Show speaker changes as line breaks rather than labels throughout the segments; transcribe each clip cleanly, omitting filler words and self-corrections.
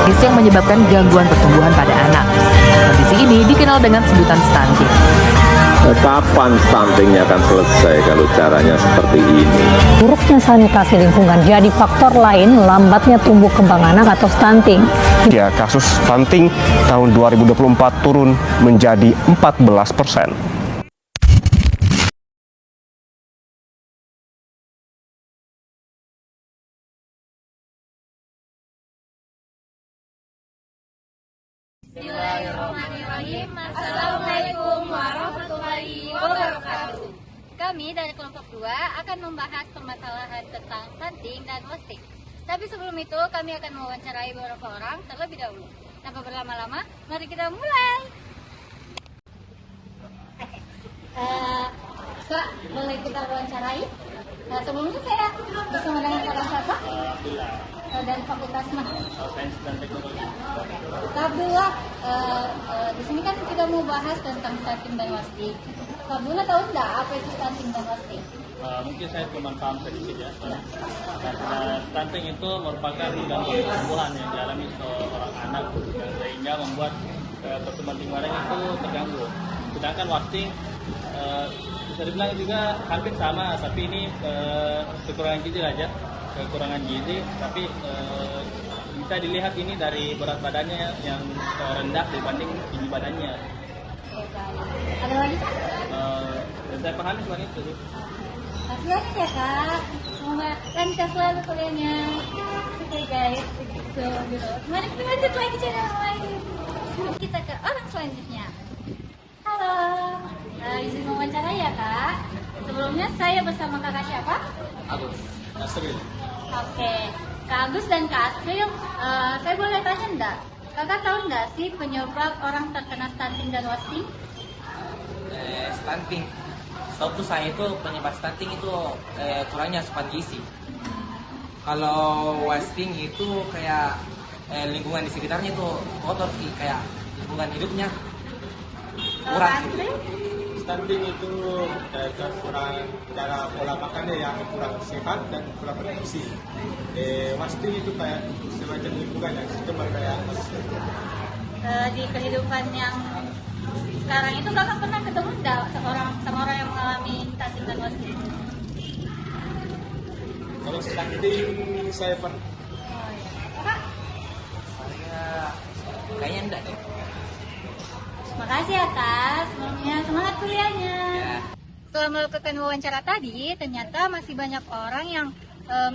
kronis yang menyebabkan gangguan pertumbuhan pada anak. Kondisi ini dikenal dengan sebutan stunting.
Kapan stuntingnya akan selesai kalau caranya seperti ini?
Buruknya sanitasi lingkungan jadi faktor lain lambatnya tumbuh kembang anak atau stunting.
Ya, kasus stunting tahun 2024 turun menjadi 14%.
Bismillahirrahmanirrahim. Assalamualaikum warahmatullahi wabarakatuh. Kami dari kelompok 2 akan membahas permasalahan tentang stunting dan wasting. Tapi sebelum itu kami akan mewawancarai beberapa orang terlebih dahulu. Tanpa berlama-lama, mari kita mulai. Kak, boleh kita wawancarai? Sebelumnya saya bersama dengan Kak Sasa dari Fakultas Sains dan Teknologi. Kak Abdullah, di sini kan kita mau bahas tentang stunting dan wasting. Kak Abdullah tahu nggak apa itu stunting dan wasting?
Mungkin saya cuma paham sedikit ya. Karena stunting itu merupakan gangguan pertumbuhan yang dialami seorang anak sehingga membuat pertumbuhan tinggi itu terganggu. Sedangkan wasting bisa dibilang juga hampir sama, tapi ini kekurangan gizi aja, tapi bisa dilihat ini dari berat badannya yang rendah dibanding tinggi badannya.
Ada lagi Kak?
Dan saya pahami seperti itu.
Silakan ya Kak, semoga lancar selalu kuliahnya. Oke guys, gitu. Mari kita lanjut lagi channel lain. Kita ke orang selanjutnya. Halo, izin wawancara ya Kak. Sebelumnya saya bersama kakak siapa?
Agus, Nasril.
Oke, Kak Agus dan Kak Asril, saya boleh tanya enggak? Kakak tahu enggak sih penyebab orang terkena stunting dan wasting?
Stunting, setahu saya itu penyebab stunting itu kurangnya asupan gizi. Kalau wasting itu kayak lingkungan di sekitarnya itu kotor sih, kayak lingkungan hidupnya kurang.
Stunting itu kekurangan cara pola makannya yang kurang sehat dan kurang bergizi. Wasting itu kayak semacam lingkungan yang cuma kayak
Di kehidupan yang sekarang itu kakak pernah ketemu enggak sama orang yang mengalami stunting dan wasting?
kalau stunting saya pernah.
Oh, iya. Kak?
Saya kayaknya enggak deh.
Makasih ya Kak, sebelumnya semangat kuliahnya.
Ya.
Setelah melakukan wawancara tadi, ternyata masih banyak orang yang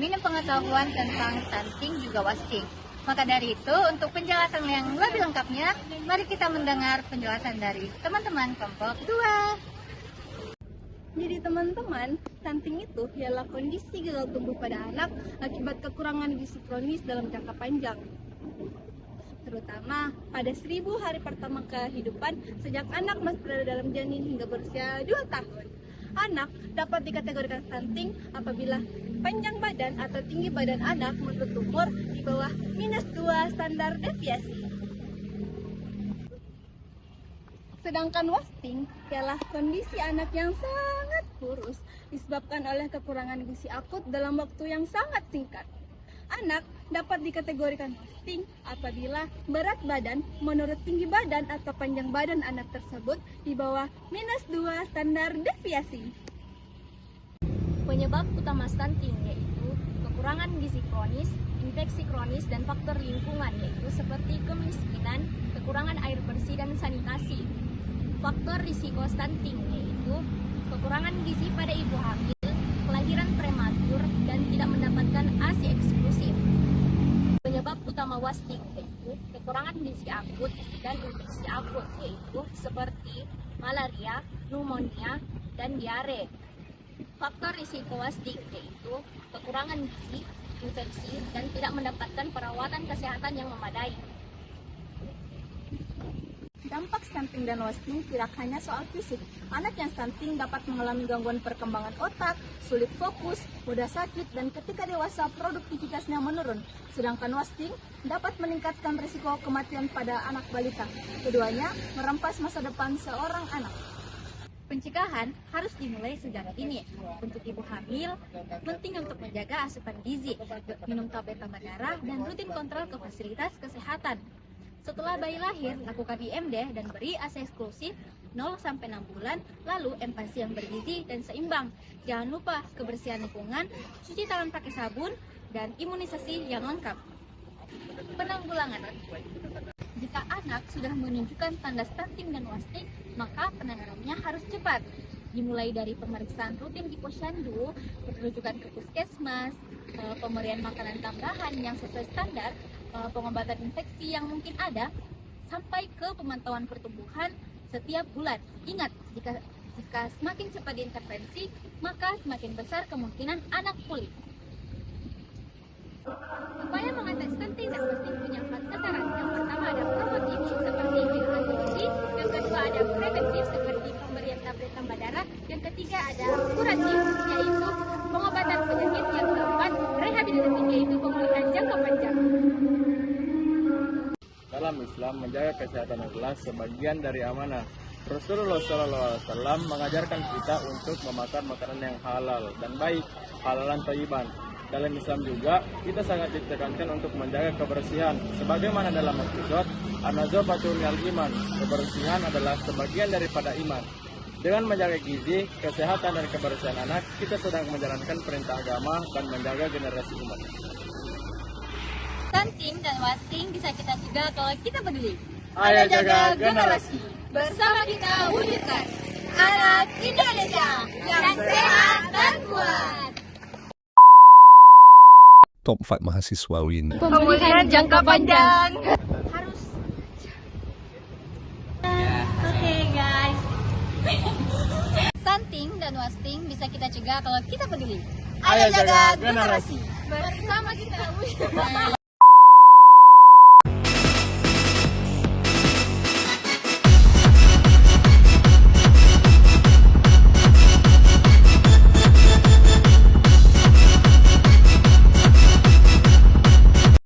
minim pengetahuan tentang stunting juga wasting. Maka dari itu, untuk penjelasan yang lebih lengkapnya, mari kita mendengar penjelasan dari teman-teman kelompok 2.
Jadi teman-teman, stunting itu ialah kondisi gagal tumbuh pada anak akibat kekurangan gizi kronis dalam jangka panjang. Terutama pada 1000 hari pertama kehidupan sejak anak masih berada dalam janin hingga berusia 2 tahun. Anak dapat dikategorikan stunting apabila panjang badan atau tinggi badan anak menurut umur di bawah -2 standar deviasi. Sedangkan wasting ialah kondisi anak yang sangat kurus disebabkan oleh kekurangan gizi akut dalam waktu yang sangat singkat. Anak dapat dikategorikan wasting apabila berat badan menurut tinggi badan atau panjang badan anak tersebut di bawah -2 standar deviasi.
Penyebab utama stunting yaitu kekurangan gizi kronis, infeksi kronis, dan faktor lingkungan yaitu seperti kemiskinan, kekurangan air bersih, dan sanitasi. Faktor risiko stunting yaitu kekurangan gizi pada ibu hamil, kelahiran prematur, dan tidak mendapatkan ASI eksklusif. Penyebab utama wasting yaitu kekurangan gizi akut dan infeksi akut yaitu seperti malaria, pneumonia, dan diare. Faktor risiko wasting yaitu kekurangan gizi, infeksi, dan tidak mendapatkan perawatan kesehatan yang memadai.
Dampak stunting dan wasting tidak hanya soal fisik. Anak yang stunting dapat mengalami gangguan perkembangan otak, sulit fokus, mudah sakit, dan ketika dewasa produktivitasnya menurun. Sedangkan wasting dapat meningkatkan risiko kematian pada anak balita. Keduanya merampas masa depan seorang anak.
Pencegahan harus dimulai sejak dini. Untuk ibu hamil, penting untuk menjaga asupan gizi, minum tablet tambah darah, dan rutin kontrol ke fasilitas kesehatan. Setelah bayi lahir, lakukan IMD dan beri ASI eksklusif 0-6 bulan, lalu empasi yang bergizi dan seimbang. Jangan lupa kebersihan lingkungan, cuci tangan pakai sabun, dan imunisasi yang lengkap. Penanggulangan. Jika anak sudah menunjukkan tanda stunting dan wasting, maka penanganannya harus cepat. Dimulai dari pemeriksaan rutin di posyandu, rujukan ke puskesmas, pemberian makanan tambahan yang sesuai standar, pengobatan infeksi yang mungkin ada, sampai ke pemantauan pertumbuhan setiap bulan. Ingat, jika semakin cepat diintervensi, maka semakin besar kemungkinan anak pulih. Upaya mengatasi stunting dan wasting punya 4 sasaran. Yang pertama ada promotif seperti edukasi gizi, yang kedua ada preventif seperti pemberian tablet tambah darah, yang ketiga ada kuratif yaitu pengobatan penyakit, yang keempat rehabilitatif yaitu pemulihan jangka panjang.
Dalam Islam, menjaga kesehatan adalah sebagian dari amanah. Rasulullah SAW mengajarkan kita untuk memakan makanan yang halal dan baik, halalan thayyiban. Dalam Islam juga, kita sangat ditekankan untuk menjaga kebersihan. Sebagaimana dalam Al-Qur'an, an-nazafatu minal iman. Kebersihan adalah sebagian daripada iman. Dengan menjaga gizi, kesehatan, dan kebersihan anak, kita sedang menjalankan perintah agama dan menjaga generasi umat.
Stunting dan wasting bisa kita cegah kalau kita peduli.
Ayo jaga generasi.
Bersama kita wujudkan anak Indonesia yang sehat dan kuat.
Top 5 mahasiswa Win.
Pemulihan jangka panjang. Harus. Oke guys. Stunting dan wasting bisa kita cegah kalau kita peduli.
Ayo jaga generasi.
Bersama kita wujudkan